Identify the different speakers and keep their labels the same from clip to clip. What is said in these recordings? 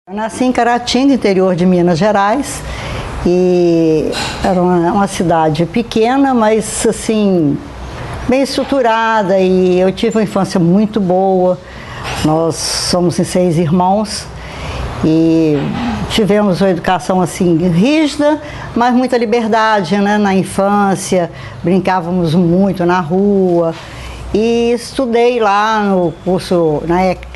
Speaker 1: Eu nasci em Caratinga, interior de Minas Gerais, e era uma cidade pequena, mas assim, bem estruturada, e eu tive uma infância muito boa. Nós somos em 6 irmãos e tivemos uma educação assim rígida, mas muita liberdade, né? Na infância, brincávamos muito na rua. E estudei lá no curso,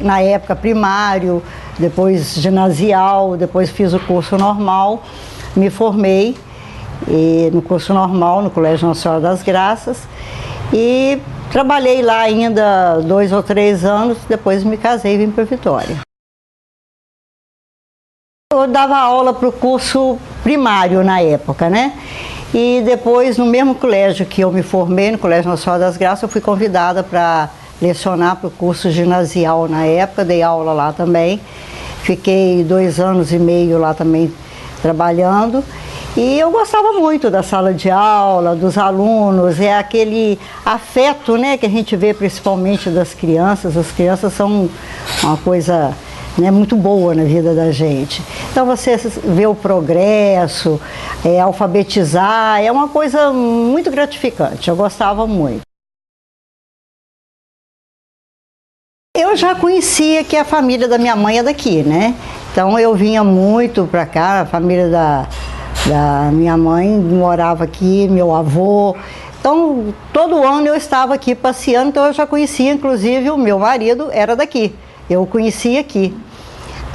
Speaker 1: na época primário, depois ginasial, depois fiz o curso normal, me formei no curso normal, no Colégio Nossa Senhora das Graças, e trabalhei lá ainda 2 ou 3 anos, depois me casei e vim para Vitória. Eu dava aula para o curso primário na época, né? E depois, no mesmo colégio que eu me formei, no Colégio Nossa Senhora das Graças, eu fui convidada para lecionar para o curso ginasial na época, dei aula lá também. Fiquei 2 anos e meio lá também trabalhando. E eu gostava muito da sala de aula, dos alunos, é aquele afeto, né, que a gente vê principalmente das crianças. As crianças são uma coisa, né, muito boa na vida da gente. Então você vê o progresso, alfabetizar, é uma coisa muito gratificante, eu gostava muito. Eu já conhecia que a família da minha mãe é daqui, né? Então eu vinha muito para cá, a família da minha mãe morava aqui, meu avô. Então todo ano eu estava aqui passeando, então eu já conhecia, inclusive o meu marido era daqui, eu o conhecia aqui.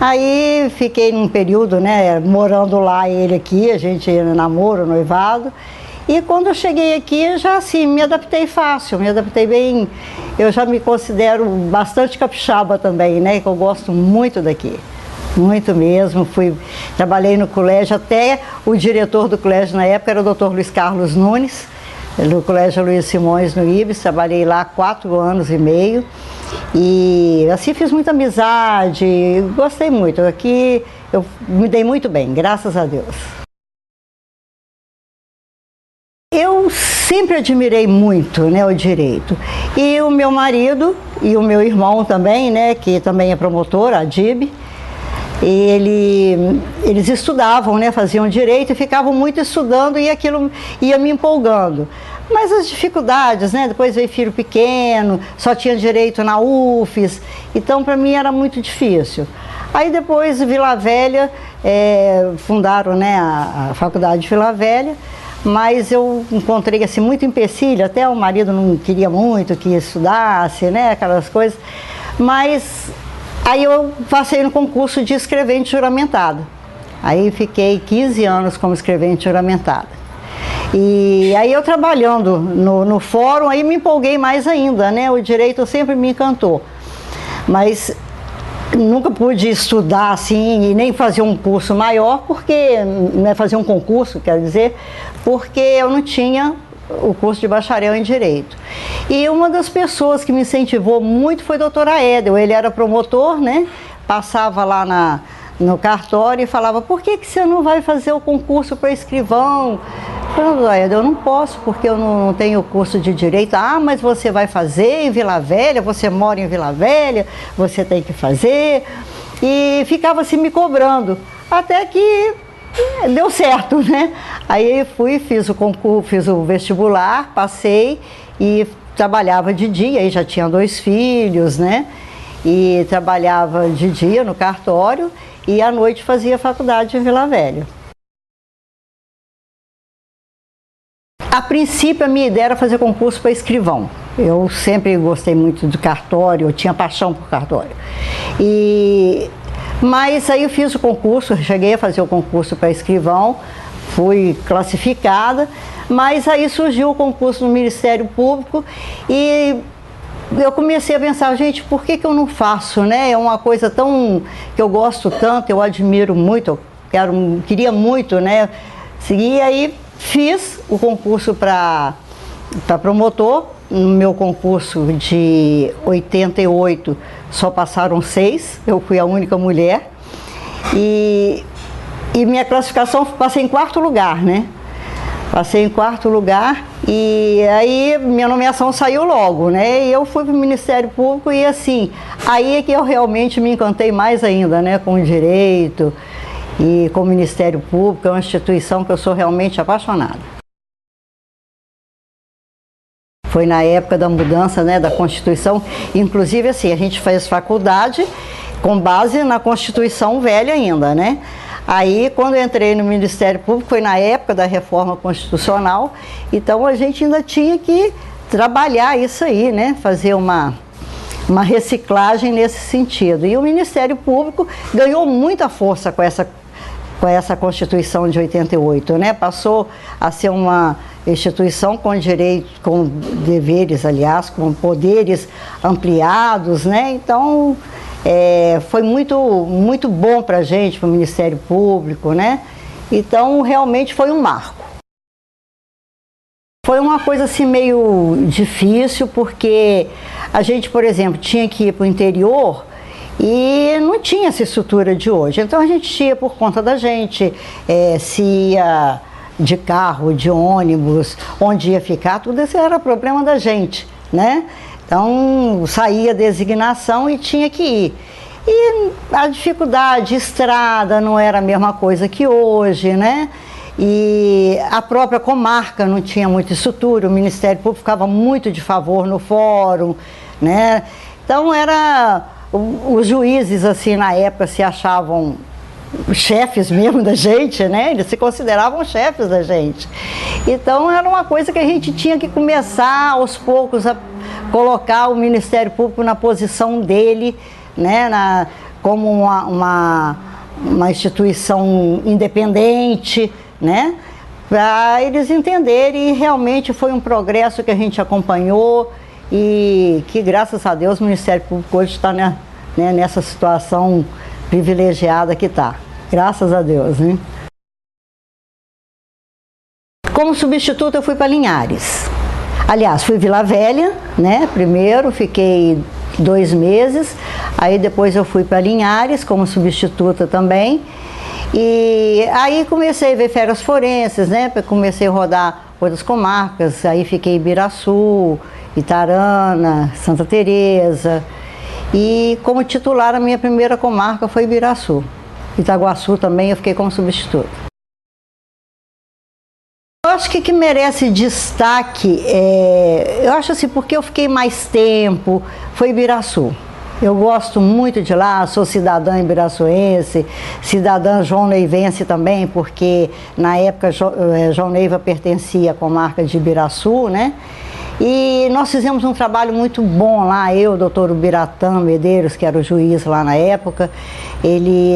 Speaker 1: Aí fiquei num período, né, morando lá, ele aqui, a gente ia no namoro, noivado. E quando eu cheguei aqui, já assim, me adaptei fácil, me adaptei bem. Eu já me considero bastante capixaba também, né, que eu gosto muito daqui. Muito mesmo, trabalhei no colégio, até o diretor do colégio na época era o Dr. Luiz Carlos Nunes, no Colégio Luiz Simões, no Ibis, trabalhei lá 4 anos e meio. E assim fiz muita amizade, gostei muito. Aqui eu me dei muito bem, graças a Deus. Eu sempre admirei muito, né, o direito. E o meu marido e o meu irmão também, né, que também é promotor, a DIB, eles estudavam, né, faziam direito e ficavam muito estudando e aquilo ia me empolgando. Mas as dificuldades, né, depois veio filho pequeno, só tinha direito na UFES, então para mim era muito difícil. Aí depois Vila Velha, fundaram, né, a Faculdade de Vila Velha, mas eu encontrei assim, muito empecilho, até o marido não queria muito que estudasse, né, aquelas coisas, mas aí eu passei no concurso de escrevente juramentado. Aí fiquei 15 anos como escrevente juramentada. E aí eu trabalhando no fórum, aí me empolguei mais ainda, né, o direito sempre me encantou. Mas nunca pude estudar assim e nem fazer um curso maior, porque, né, fazer um concurso, quer dizer, porque eu não tinha o curso de bacharel em Direito. E uma das pessoas que me incentivou muito foi a doutora Edel. Ele era promotor, né? Passava lá no cartório e falava: por que você não vai fazer o concurso para escrivão? Eu falei: doutora Edel, eu não posso porque eu não tenho curso de Direito. Ah, mas você vai fazer em Vila Velha, você mora em Vila Velha, você tem que fazer. E ficava assim me cobrando, até que deu certo, né? Aí fiz o concurso, fiz o vestibular, passei e trabalhava de dia, aí já tinha 2 filhos, né? E trabalhava de dia no cartório e à noite fazia faculdade em Vila Velha. A princípio a minha ideia era fazer concurso para escrivão. Eu sempre gostei muito do cartório, eu tinha paixão por cartório. Mas aí eu fiz o concurso, cheguei a fazer o concurso para escrivão, fui classificada, mas aí surgiu o concurso no Ministério Público e eu comecei a pensar: gente, por que eu não faço, né? É uma coisa tão que eu gosto tanto, eu admiro muito, queria muito, né, seguir. Aí fiz o concurso para promotor. No meu concurso de 88 só passaram 6, eu fui a única mulher. E minha classificação, passei em 4º lugar, né? Passei em quarto lugar e aí minha nomeação saiu logo, né? E eu fui para o Ministério Público e assim, aí é que eu realmente me encantei mais ainda, né? Com o direito e com o Ministério Público, é uma instituição que eu sou realmente apaixonada. Foi na época da mudança, né, da Constituição, inclusive assim, a gente fez faculdade com base na Constituição velha ainda, né? Aí, quando eu entrei no Ministério Público, foi na época da reforma constitucional, então a gente ainda tinha que trabalhar isso aí, né? Fazer uma reciclagem nesse sentido. E o Ministério Público ganhou muita força com essa Constituição de 88, né? Passou a ser uma instituição com direitos, com deveres, aliás, com poderes ampliados, né? Então, foi muito bom para a gente, para o Ministério Público, né? Então, realmente foi um marco. Foi uma coisa assim meio difícil, porque a gente, por exemplo, tinha que ir para o interior e não tinha essa estrutura de hoje. Então, a gente ia por conta da gente, se ia de carro, de ônibus, onde ia ficar, tudo isso era problema da gente, né? Então, saía a designação e tinha que ir. E a dificuldade, estrada não era a mesma coisa que hoje, né? E a própria comarca não tinha muita estrutura, o Ministério Público ficava muito de favor no fórum, né? Então, os juízes, assim, na época se achavam chefes mesmo da gente, né? Eles se consideravam chefes da gente. Então, era uma coisa que a gente tinha que começar aos poucos a colocar o Ministério Público na posição dele, né? Como uma instituição independente, né? Para eles entenderem, e realmente foi um progresso que a gente acompanhou e que, graças a Deus, o Ministério Público hoje está, né, nessa situação privilegiada que está. Graças a Deus, né? Como substituta, eu fui para Linhares. Aliás, fui Vila Velha, né? Primeiro, fiquei 2 meses. Aí depois eu fui para Linhares como substituta também. E aí comecei a ver férias forenses, né? Comecei a rodar outras comarcas. Aí fiquei em Ibiraçu, Itarana, Santa Teresa. E como titular, a minha primeira comarca foi Ibiraçu. Itaguaçu também eu fiquei como substituta. Eu acho que merece destaque, eu acho assim, porque eu fiquei mais tempo, foi Ibiraçu. Eu gosto muito de lá, sou cidadã ibiraçuense, cidadã joão-neivense também, porque na época João Neiva pertencia à comarca de Ibiraçu, né? E nós fizemos um trabalho muito bom lá, eu, doutor Ubiratã Medeiros, que era o juiz lá na época,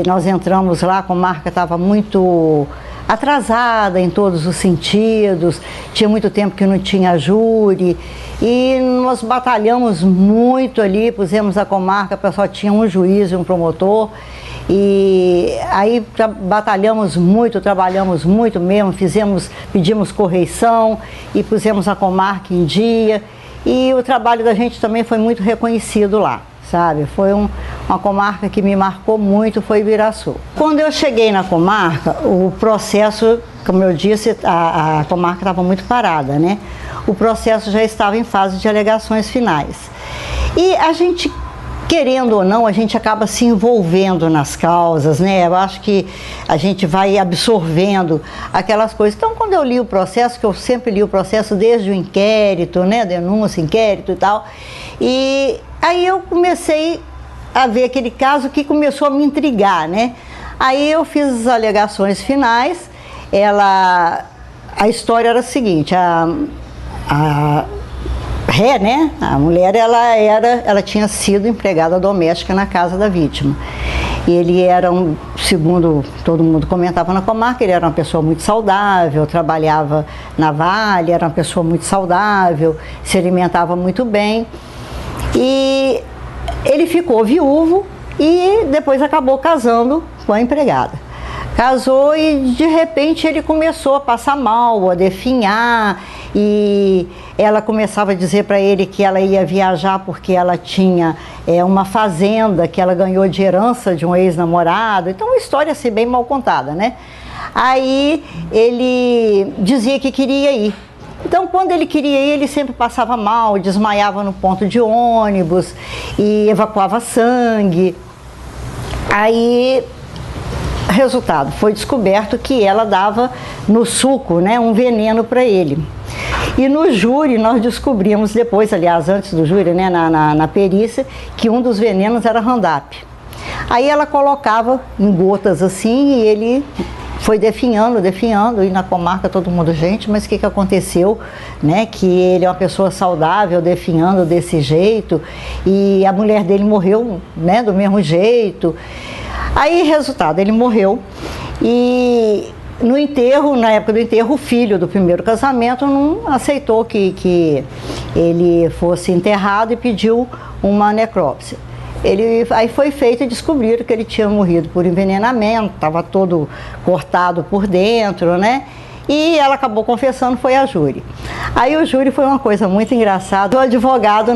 Speaker 1: nós entramos lá, a comarca estava muito atrasada em todos os sentidos, tinha muito tempo que não tinha júri, e nós batalhamos muito ali, pusemos a comarca, só tinha um juiz e um promotor, e aí batalhamos muito, trabalhamos muito mesmo, pedimos correição e pusemos a comarca em dia, e o trabalho da gente também foi muito reconhecido lá, sabe? Foi uma comarca que me marcou muito, foi Ibiraçu. Quando eu cheguei na comarca, o processo, como eu disse, a comarca estava muito parada, né? O processo já estava em fase de alegações finais. E a gente, querendo ou não, a gente acaba se envolvendo nas causas, né? Eu acho que a gente vai absorvendo aquelas coisas. Então, quando eu li o processo, que eu sempre li o processo desde o inquérito, né? Denúncia, inquérito e tal, e aí eu comecei a ver aquele caso que começou a me intrigar, né? Aí eu fiz as alegações finais, a história era a seguinte, a ré, né? A mulher, ela tinha sido empregada doméstica na casa da vítima. E ele era, segundo todo mundo comentava na comarca, ele era uma pessoa muito saudável, trabalhava na Vale, era uma pessoa muito saudável, se alimentava muito bem. E ele ficou viúvo e depois acabou casando com a empregada. Casou e de repente ele começou a passar mal, a definhar, e ela começava a dizer para ele que ela ia viajar porque ela tinha uma fazenda que ela ganhou de herança de um ex-namorado. Então, uma história assim bem mal contada, né? Aí ele dizia que queria ir. Então, quando ele queria ir, ele sempre passava mal, desmaiava no ponto de ônibus e evacuava sangue. Aí, resultado, foi descoberto que ela dava no suco, né, um veneno para ele. E no júri nós descobrimos depois, aliás, antes do júri, né, na perícia, que um dos venenos era Roundup. Aí ela colocava em gotas assim e ele foi definhando, e na comarca todo mundo, gente, mas o que aconteceu, né, que ele é uma pessoa saudável, definhando desse jeito, e a mulher dele morreu, né, do mesmo jeito. Aí, resultado, ele morreu, e no enterro, na época do enterro, o filho do primeiro casamento não aceitou que ele fosse enterrado e pediu uma necrópsia. Aí foi feito e descobriram que ele tinha morrido por envenenamento, estava todo cortado por dentro, né? E ela acabou confessando, foi a júri. Aí o júri foi uma coisa muito engraçada. O advogado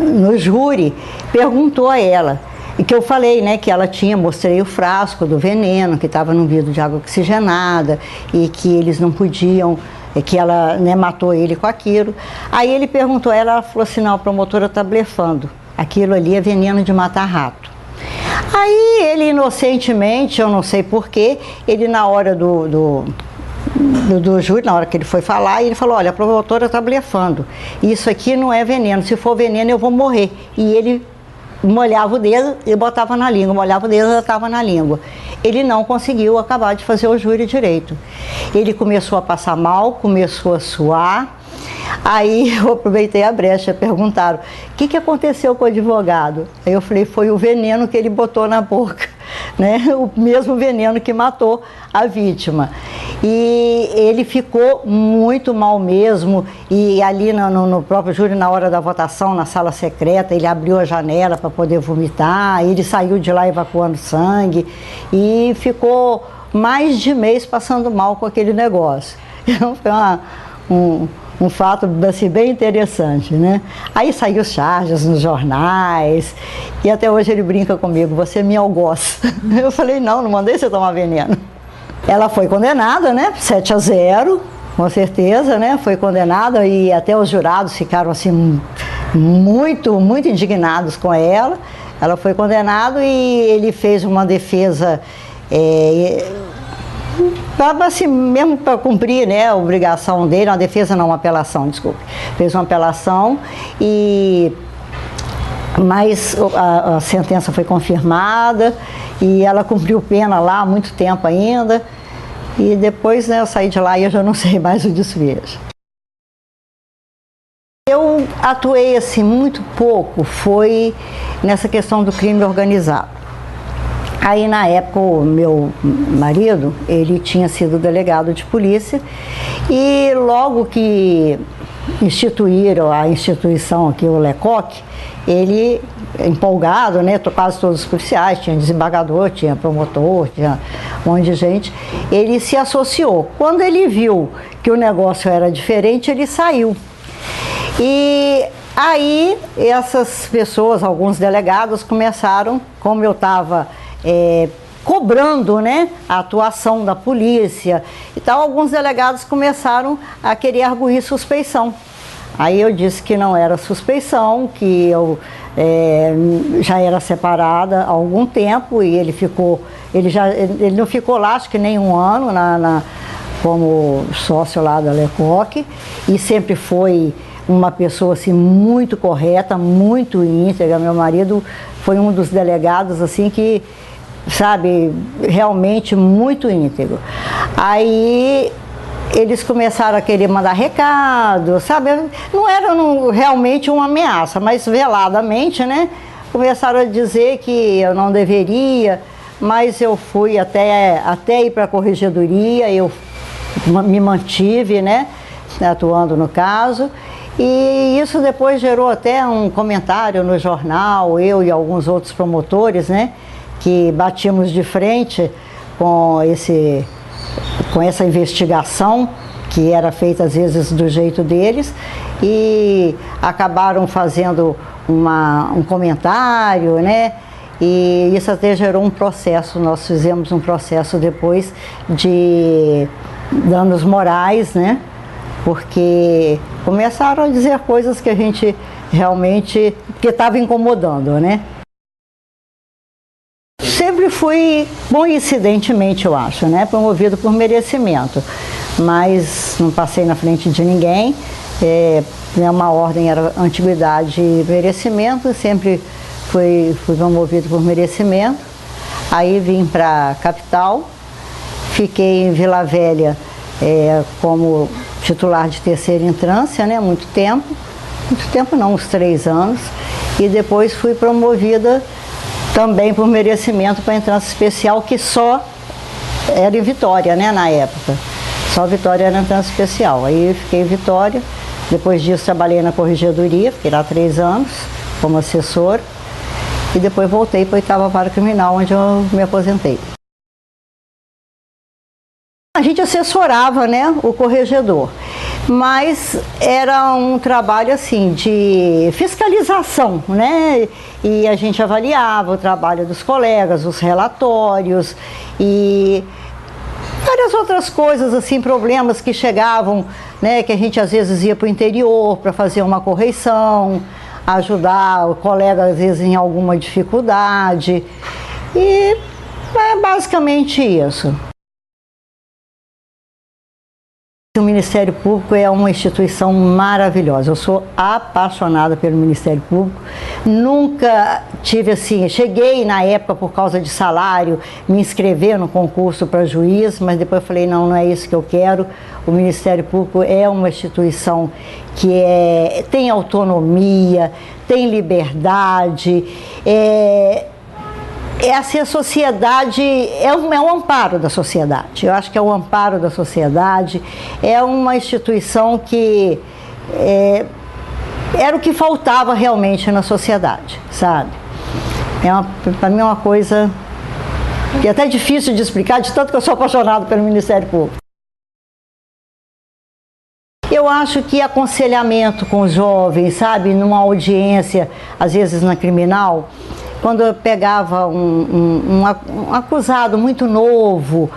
Speaker 1: no júri perguntou a ela, e que eu falei, né, que ela mostrei o frasco do veneno, que estava num vidro de água oxigenada, e que eles não podiam, que ela, né, matou ele com aquilo. Aí ele perguntou a ela, ela falou assim, não, a promotora está blefando. Aquilo ali é veneno de matar rato. Aí ele inocentemente, eu não sei porquê, ele na hora do júri, na hora que ele foi falar, ele falou, olha, a promotora está blefando. Isso aqui não é veneno, se for veneno eu vou morrer. E ele molhava o dedo e botava na língua, molhava o dedo e botava na língua. Ele não conseguiu acabar de fazer o júri direito. Ele começou a passar mal, começou a suar. Aí eu aproveitei a brecha, perguntaram, o que aconteceu com o advogado? Aí eu falei, foi o veneno que ele botou na boca, né? O mesmo veneno que matou a vítima. E ele ficou muito mal mesmo, e ali no próprio júri, na hora da votação, na sala secreta, ele abriu a janela para poder vomitar, ele saiu de lá evacuando sangue, e ficou mais de mês passando mal com aquele negócio. Então foi um fato assim, bem interessante, né? Aí saiu charges nos jornais, e até hoje ele brinca comigo, você é minha algoz. Eu falei, não mandei você tomar veneno. Ela foi condenada, né? 7-0, com certeza, né? Foi condenada e até os jurados ficaram assim muito indignados com ela. Ela foi condenada e ele fez uma defesa assim, mesmo para cumprir, né, a obrigação dele, uma defesa não, uma apelação, desculpe. Fez uma apelação, mas a sentença foi confirmada e ela cumpriu pena lá há muito tempo ainda. E depois, né, eu saí de lá e eu já não sei mais o desfecho. Eu atuei assim muito pouco, foi nessa questão do crime organizado. Aí, na época, o meu marido, ele tinha sido delegado de polícia e logo que instituíram a instituição aqui, o LECOC, ele, empolgado, né, quase todos os policiais, tinha desembargador, tinha promotor, tinha um monte de gente, ele se associou. Quando ele viu que o negócio era diferente, ele saiu. E aí, essas pessoas, alguns delegados, começaram, como eu estava cobrando, né, a atuação da polícia e tal, alguns delegados começaram a querer arguir suspeição. Aí eu disse que não era suspeição, que eu já era separada há algum tempo e ele não ficou lá, acho que nem um ano como sócio lá da LECOC, e sempre foi uma pessoa assim muito correta, muito íntegra. Meu marido foi um dos delegados assim que, sabe, realmente muito íntegro. Aí eles começaram a querer mandar recado, sabe? Não era realmente uma ameaça, mas veladamente, né? Começaram a dizer que eu não deveria, mas eu fui até ir para a corregedoria, eu me mantive, né? Atuando no caso. E isso depois gerou até um comentário no jornal, eu e alguns outros promotores, né? Que batíamos de frente com essa investigação, que era feita às vezes do jeito deles, e acabaram fazendo um comentário, né? e isso até gerou um processo. Nós fizemos um processo depois de danos morais, né? Porque começaram a dizer coisas que a gente realmente, que estava incomodando, né? Sempre fui, coincidentemente eu acho, né, promovido por merecimento, mas não passei na frente de ninguém. Uma ordem era antiguidade e merecimento, sempre fui promovido por merecimento. Aí vim para a capital, fiquei em Vila Velha como titular de terceira entrância, né, muito tempo não, uns 3 anos, e depois fui promovida também por merecimento para a entrância especial, que só era em Vitória, né, na época. Só Vitória era entrância especial. Aí fiquei em Vitória, depois disso trabalhei na corregedoria, fiquei lá 3 anos como assessora, e depois voltei para a 8ª Vara Criminal, onde eu me aposentei. A gente assessorava, né, o corregedor, mas era um trabalho assim de fiscalização, né? E a gente avaliava o trabalho dos colegas, os relatórios e várias outras coisas, assim, problemas que chegavam, né? Que a gente às vezes ia para o interior para fazer uma correção, ajudar o colega às vezes em alguma dificuldade, e é basicamente isso. O Ministério Público é uma instituição maravilhosa. Eu sou apaixonada pelo Ministério Público. Nunca tive assim, cheguei na época por causa de salário, me inscrever no concurso para juiz, mas depois falei, não é isso que eu quero. O Ministério Público é uma instituição que tem autonomia, tem liberdade, assim, a sociedade é um amparo da sociedade. Eu acho que é um amparo da sociedade, é uma instituição que era o que faltava realmente na sociedade, sabe? Para mim é uma coisa que é até difícil de explicar, de tanto que eu sou apaixonado pelo Ministério Público. Eu acho que aconselhamento com os jovens, sabe, numa audiência, às vezes na criminal, quando eu pegava um acusado muito novo,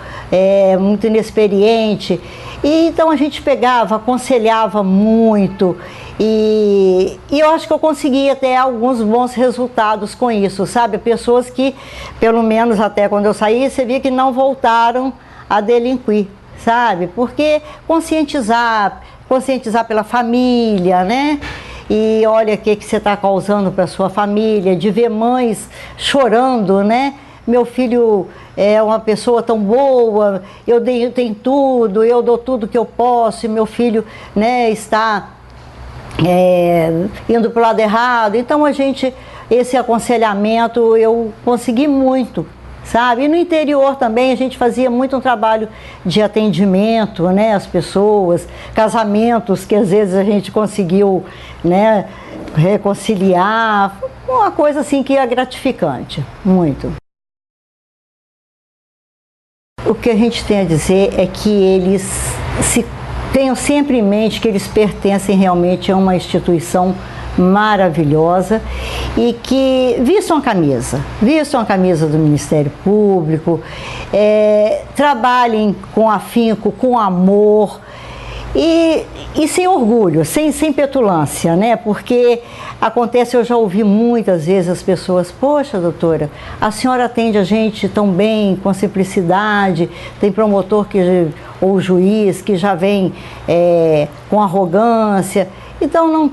Speaker 1: muito inexperiente, e então a gente pegava, aconselhava muito, e eu acho que eu conseguia ter alguns bons resultados com isso, sabe? Pessoas que, pelo menos até quando eu saí, você via que não voltaram a delinquir, sabe? Porque conscientizar pela família, né? E olha o que você está causando para a sua família, de ver mães chorando, né? Meu filho é uma pessoa tão boa, eu tenho tudo, eu dou tudo que eu posso, e meu filho, né, está indo para o lado errado. Então esse aconselhamento eu consegui muito, sabe? E no interior também a gente fazia muito um trabalho de atendimento, né, às pessoas, casamentos que às vezes a gente conseguiu, né, reconciliar, uma coisa assim que é gratificante, muito. O que a gente tem a dizer é que eles tenham sempre em mente que eles pertencem realmente a uma instituição maravilhosa e que vistam a camisa do Ministério Público, trabalhem com afinco, com amor e sem orgulho, sem petulância, né? Porque acontece, eu já ouvi muitas vezes as pessoas, poxa, doutora, a senhora atende a gente tão bem, com simplicidade, tem promotor ou juiz que já vem com arrogância. Então não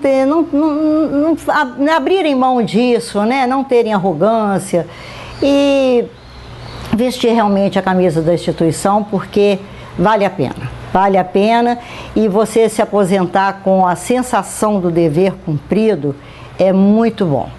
Speaker 1: abrirem mão disso, né? Não terem arrogância e vestir realmente a camisa da instituição, porque vale a pena, e você se aposentar com a sensação do dever cumprido é muito bom.